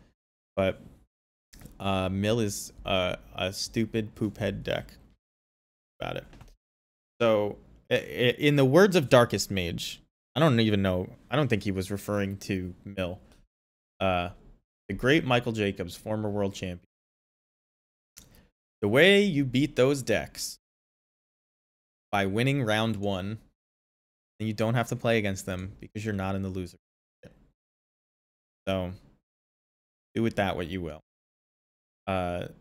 But Mill is a stupid poop head deck about it. So in the words of Darkest Mage, I don't even know. I don't think he was referring to Mill. The great Michael Jacobs, former world champion. The way you beat those decks by winning round 1, and you don't have to play against them because you're not in the loser. So do with that what you will. The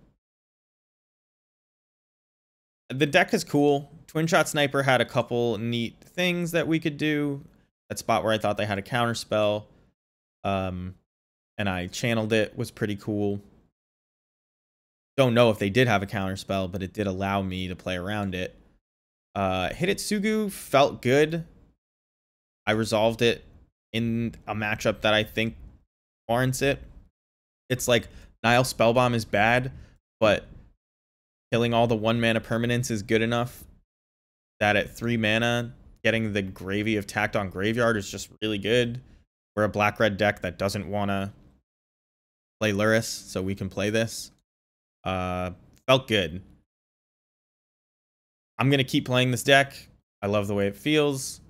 deck is cool. Twin Shot Sniper had a couple neat things that we could do. That spot where I thought they had a counter spell, and I channeled it, was pretty cool. Don't know if they did have a counter spell, but it did allow me to play around it. Hidetsugu felt good. I resolved it in a matchup that I think warrants it. It's like Nile Spellbomb is bad, but killing all the 1-mana permanents is good enough that at 3 mana, getting the Gravy of Tacked On Graveyard is just really good. We're a black-red deck that doesn't want to play Lurrus, so we can play this. Felt good. I'm going to keep playing this deck. I love the way it feels.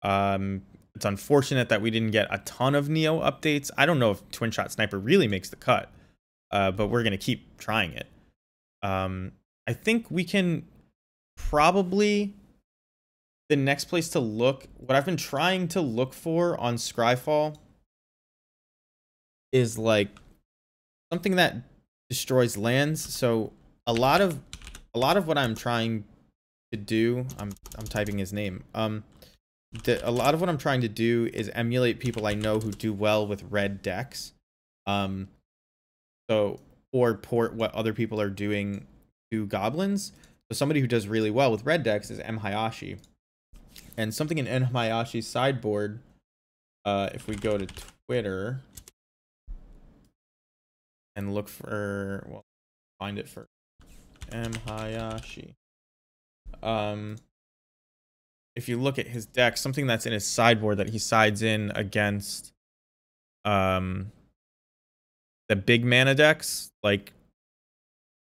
It's unfortunate that we didn't get a ton of Neo updates. I don't know if Twin Shot Sniper really makes the cut, but we're going to keep trying it. I think we can probably... The next place to look... What I've been trying to look for on Scryfall is like something that destroys lands. So a lot of what I'm trying to do... I'm typing his name. A lot of what I'm trying to do is emulate people I know who do well with red decks. Or port what other people are doing to goblins. So somebody who does really well with red decks is M. Hayashi. And something in M. Hayashi's sideboard, if we go to Twitter and look for, well, find it for M. Hayashi. If you look at his deck, something that's in his sideboard that he sides in against the big mana decks, like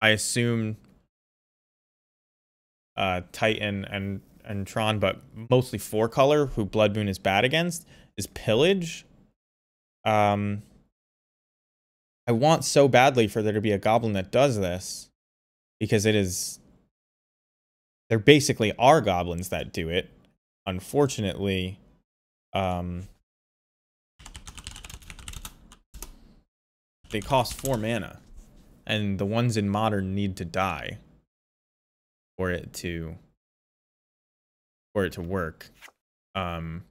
I assume Titan and Tron, but mostly 4-color, who Blood Moon is bad against, is Pillage. I want so badly for there to be a goblin that does this, because it is... There basically are goblins that do it. Unfortunately, they cost 4 mana, and the ones in Modern need to die for it to work. That's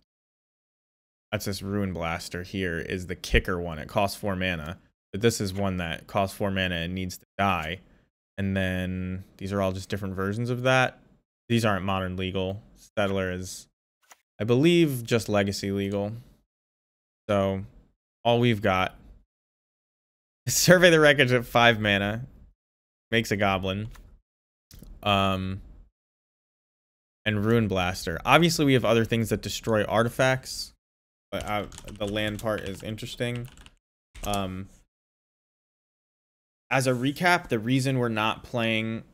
this Ruin Blaster here is the kicker one. It costs 4 mana, but this is one that costs 4 mana and needs to die. And then these are all just different versions of that. These aren't Modern legal. Settler is, I believe, just Legacy legal. So all we've got is Survey the Wreckage at 5 mana. Makes a goblin. And Ruin Blaster. Obviously, we have other things that destroy artifacts. But the land part is interesting. As a recap, the reason we're not playing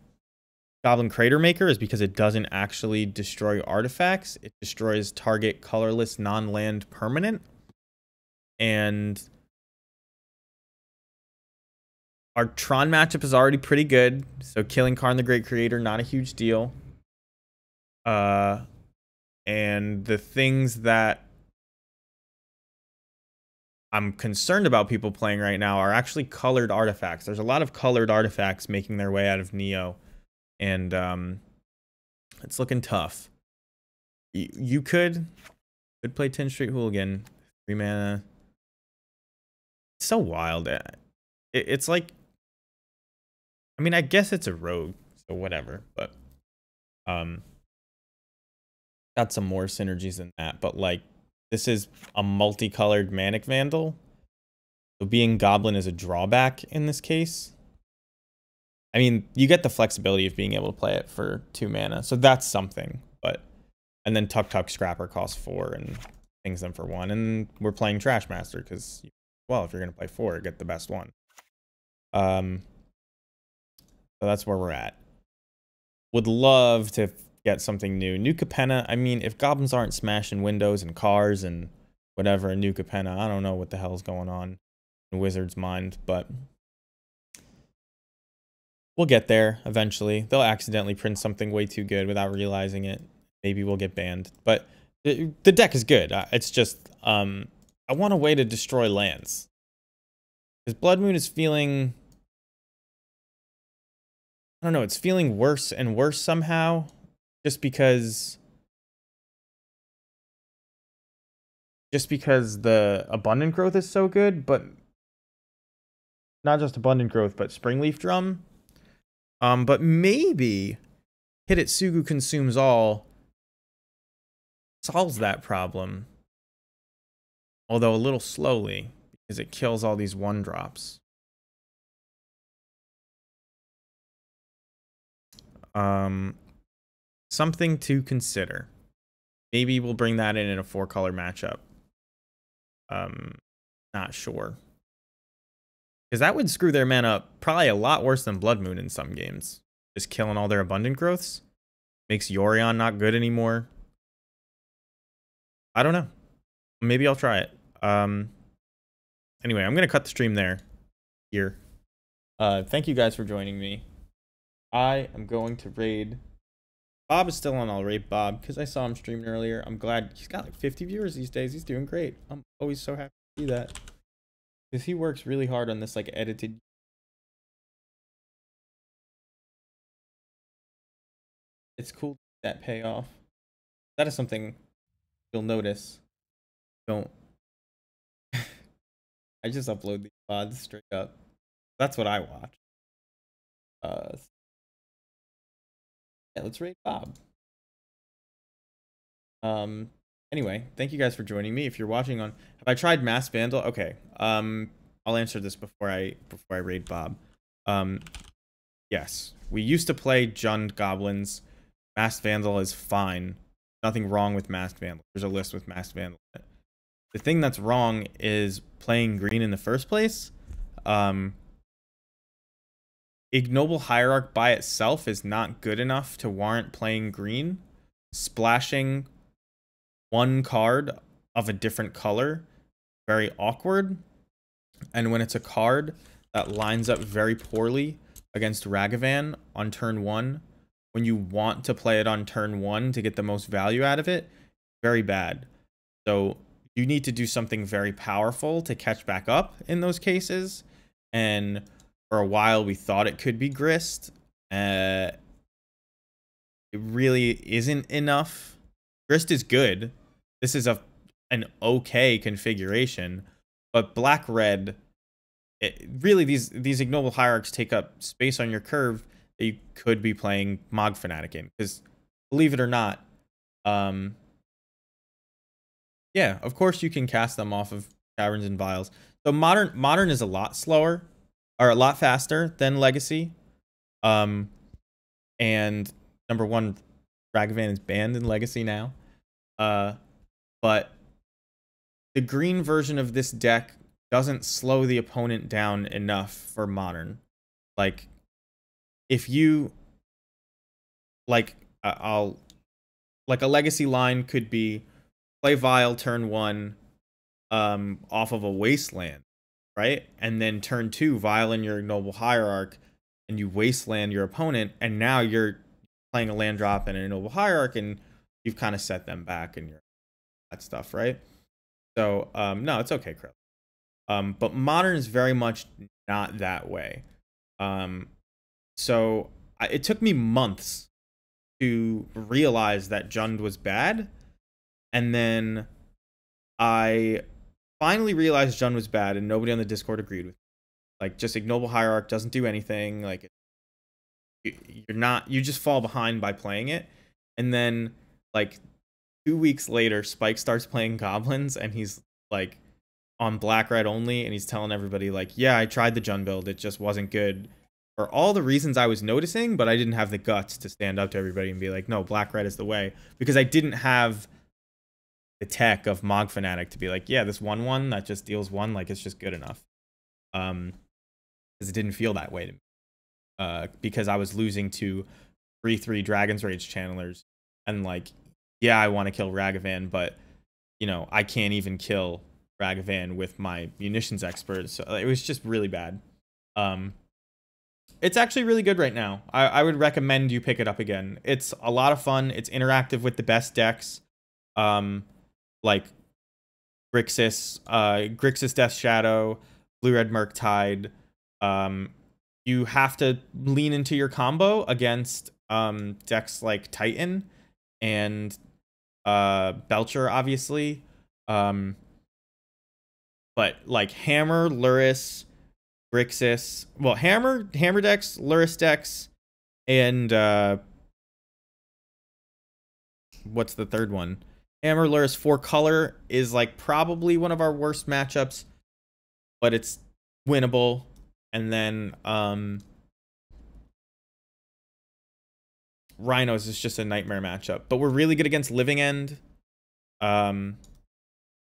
Goblin Crater Maker is because it doesn't actually destroy artifacts. It destroys target colorless non-land permanent. And our Tron matchup is already pretty good. So killing Karn the Great Creator, not a huge deal. And the things that I'm concerned about people playing right now are actually colored artifacts. There's a lot of colored artifacts making their way out of Neo. And it's looking tough. You could play 10 Street Hooligan, 3 mana. It's so wild. It's like, I mean, I guess it's a rogue, so whatever. But got some more synergies than that. But like, this is a multicolored Manic Vandal. So being Goblin is a drawback in this case. I mean, you get the flexibility of being able to play it for 2 mana, so that's something. But and then Tuk Tuk Scrapper costs 4 and pings them for 1, and we're playing Trash Master because, well, if you're gonna play 4, get the best one. So that's where we're at. Would love to get something new. New Capenna. I mean, if goblins aren't smashing windows and cars and whatever, a New Capenna, I don't know what the hell's going on in Wizard's mind, but we'll get there eventually. They'll accidentally print something way too good without realizing it. Maybe we'll get banned. But the deck is good. It's just, I want a way to destroy lands. Because Blood Moon is feeling, I don't know, it's feeling worse and worse somehow. Just because the Abundant Growth is so good, but not just Abundant Growth, but Springleaf Drum. But maybe Hidetsugu Consumes All solves that problem. Although a little slowly, because it kills all these 1-drops. Something to consider. Maybe we'll bring that in a 4-color matchup. Not sure. Because that would screw their mana up probably a lot worse than Blood Moon in some games. Just killing all their Abundant Growths. Makes Yorion not good anymore. I don't know. Maybe I'll try it. Anyway, I'm going to cut the stream here. Thank you guys for joining me. I am going to raid. Bob is still on. I'll raid Bob because I saw him streaming earlier. I'm glad. He's got like 50 viewers these days. He's doing great. I'm always so happy to see that. Because he works really hard on this like edited. It's cool that payoff. That is something you'll notice. Don't. I just upload these VODs straight up. That's what I watch. Yeah, let's rate Bob. Anyway, thank you guys for joining me. If you're watching on, have I tried Mass Vandal? Okay. I'll answer this before I raid Bob. Yes, we used to play Jund Goblins. Masked Vandal is fine. Nothing wrong with Masked Vandal. There's a list with Masked Vandal. The thing that's wrong is playing green in the first place. Ignoble Hierarch by itself is not good enough to warrant playing green. Splashing 1 card of a different color, very awkward. And when it's a card that lines up very poorly against Ragavan on turn 1, when you want to play it on turn 1 to get the most value out of it, very bad. So you need to do something very powerful to catch back up in those cases. And for a while we thought it could be Grist. It really isn't enough. Grist is good. This is an okay configuration, but black-red, really these ignoble hierarchs take up space on your curve that you could be playing Mog Fanatic in. Because believe it or not, yeah, of course you can cast them off of Caverns and Vials. So modern is a lot slower, or a lot faster than Legacy. And number 1, Ragavan is banned in Legacy now. But the green version of this deck doesn't slow the opponent down enough for modern. Like, if you like, like a Legacy line could be play Vial turn 1 off of a Wasteland, right? And then turn 2 Vial in your Ignoble Hierarch and you Wasteland your opponent, and now you're playing a land drop and an Ignoble Hierarch and you've kind of set them back and you're that stuff, right? So no, it's okay, Krill. But modern is very much not that way. So it took me months to realize that Jund was bad, and then I finally realized Jund was bad, and nobody on the Discord agreed with me. Like, just Ignoble Hierarch doesn't do anything. Like, you just fall behind by playing it. And then, like, 2 weeks later, Spike starts playing Goblins, and he's like on black red only, and he's telling everybody like, yeah, I tried the Jund build, it just wasn't good. for all the reasons I was noticing, but I didn't have the guts to stand up to everybody and be like, no, black-red is the way. Because I didn't have the tech of Mog Fanatic to be like, yeah, this 1/1 that just deals 1, like, it's just good enough. Because it didn't feel that way to me. Because I was losing to 3/3 Dragon's Rage channelers. And, like, yeah, I want to kill Ragavan, but, you know, I can't even kill Ragavan with my munitions expert. So it was just really bad. It's actually really good right now. I would recommend you pick it up again. It's a lot of fun. It's interactive with the best decks. Like Grixis Death Shadow, Blue-Red Murktide. You have to lean into your combo against decks like Titan and Belcher, obviously. But like Hammer, Lurrus, Grixis, well, Hammer decks, Lurrus decks, and what's the third one? Hammer, Lurrus, 4-color is like probably one of our worst matchups, but it's winnable. And then Rhinos is just a nightmare matchup, but we're really good against Living End.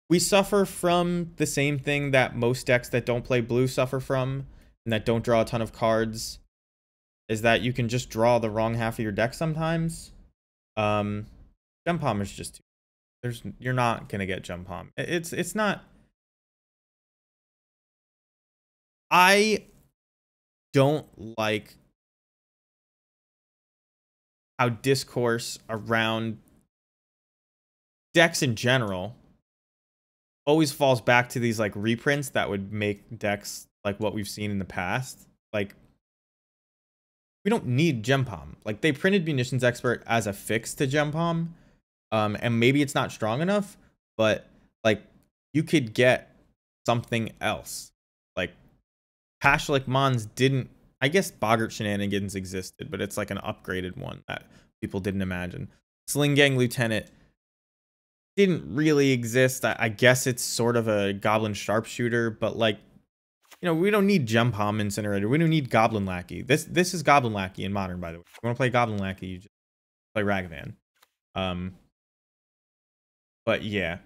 We suffer from the same thing that most decks that don't play blue suffer from, and that don't draw a ton of cards, is that you can just draw the wrong half of your deck sometimes. Jump Palm is just you're not gonna get Jump Palm. It's not. I don't like how discourse around decks in general always falls back to these like reprints that would make decks like what we've seen in the past. Like, we don't need Gem Palm. Like, they printed Munitions Expert as a fix to Gem Palm. And maybe it's not strong enough, but like, you could get something else. Like, Pashalik Mons didn't, I guess Boggart Shenanigans existed, but it's like an upgraded one that people didn't imagine. Sling Gang Lieutenant didn't really exist. I guess it's sort of a Goblin Sharpshooter, but like, you know, we don't need Gem Palm Incinerator. We don't need Goblin Lackey. This is Goblin Lackey in Modern, by the way. If you want to play Goblin Lackey, you just play Ragavan. But yeah,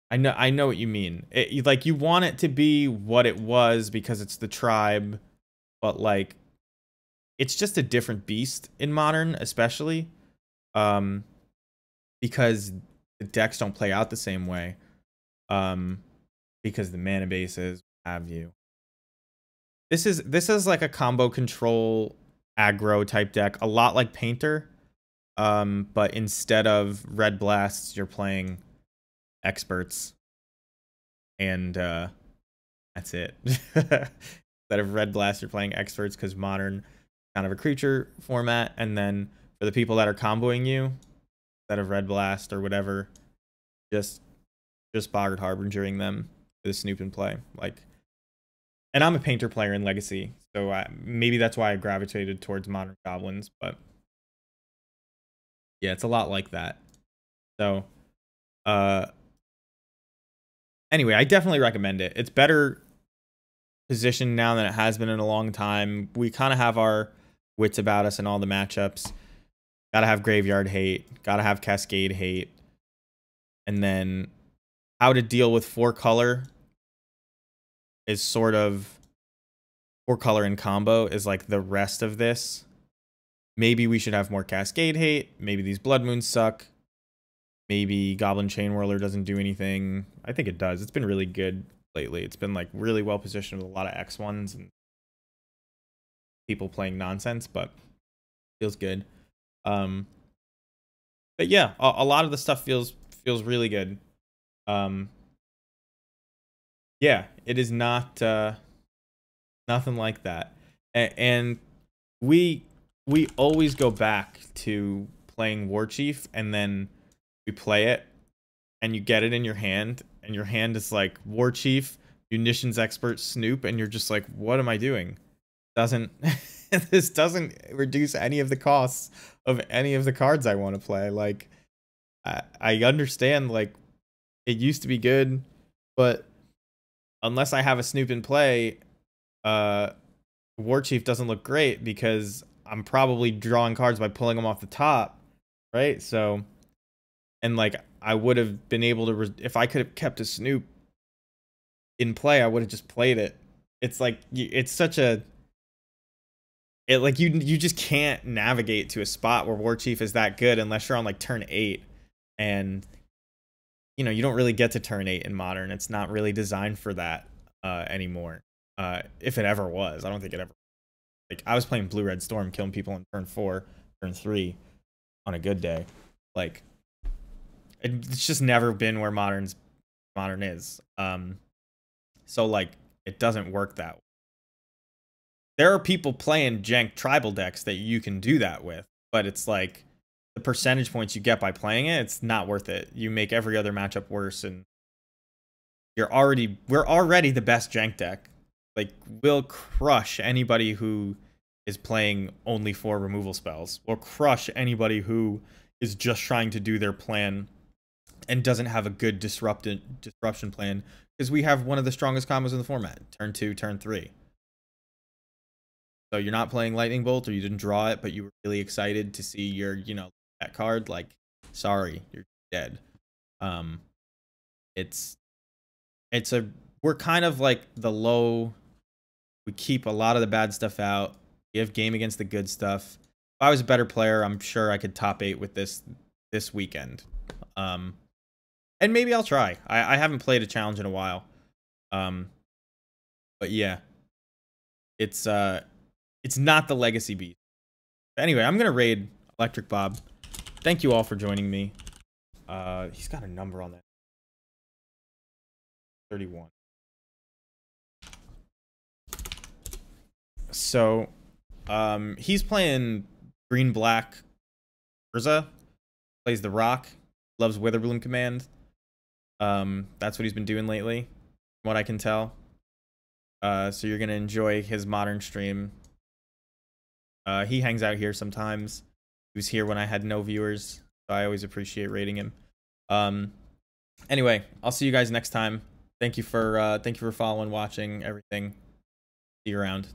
I know what you mean. Like, you want it to be what it was because it's the tribe, but like, it's just a different beast in Modern, especially because the decks don't play out the same way, because the mana bases have you. This is like a combo control aggro type deck, a lot like Painter, but instead of red blasts, you're playing experts, and that's it. Instead of red blasts, you're playing experts, because Modern kind of a creature format, and then for the people that are comboing you, instead of red blast or whatever, just Boggart Harbingering them with a Snoop and play. Like, and I'm a Painter player in Legacy, so maybe that's why I gravitated towards Modern Goblins, but yeah, it's a lot like that. So anyway, I definitely recommend it. It's better positioned now than it has been in a long time. We kind of have our wits about us in all the matchups. Gotta have Graveyard Hate, gotta have Cascade Hate, and then how to deal with 4-color is sort of 4-color in combo is like the rest of this. Maybe we should have more Cascade Hate. Maybe these Blood Moons suck. Maybe Goblin Chain Whirler doesn't do anything. I think it does. It's been really good lately. It's been like really well positioned with a lot of X1s and people playing nonsense, but feels good. But yeah, a lot of the stuff feels really good. Yeah, it is not nothing like that. And we always go back to playing War Chief, and then we play it and you get it in your hand, and your hand is like War Chief, Munitions Expert, Snoop, and you're just like, what am I doing? This doesn't reduce any of the costs of any of the cards I want to play. Like, I understand, like, it used to be good, but unless I have a Snoop in play, War Chief doesn't look great because I'm probably drawing cards by pulling them off the top, right? So, and like I would have been able to, if I could have kept a Snoop in play, I would have just played it. It's like it's such a, it like you just can't navigate to a spot where War Chief is that good unless you're on like turn 8, and you know you don't really get to turn 8 in Modern. It's not really designed for that anymore. If it ever was, I don't think it ever. Like I was playing Blue Red Storm, killing people on turn 4, turn 3, on a good day. Like it's just never been where Modern is. So like it doesn't work that way. There are people playing jank tribal decks that you can do that with, but it's like the percentage points you get by playing it, it's not worth it. You make every other matchup worse, and we're already the best jank deck. Like we'll crush anybody who is playing only 4 removal spells. We'll crush anybody who is just trying to do their plan and doesn't have a good disruption plan, because we have one of the strongest combos in the format. Turn 2, turn 3. So you're not playing Lightning Bolt, or you didn't draw it, but you were really excited to see your, you know, that card. Like, sorry, you're dead. We're kind of like the low. We keep a lot of the bad stuff out. We have game against the good stuff. If I was a better player, I'm sure I could top 8 with this weekend. And maybe I'll try. I haven't played a challenge in a while. But yeah, it's not the Legacy beast. But anyway, I'm gonna raid Electric Bob. Thank you all for joining me. He's got a number on that. 31. So, he's playing green black Urza. Plays the Rock. Loves Witherbloom Command. That's what he's been doing lately, from what I can tell. So you're gonna enjoy his Modern stream. He hangs out here sometimes. He was here when I had no viewers, so I always appreciate rating him. Anyway, I'll see you guys next time. Thank you for following, watching, everything. See you around.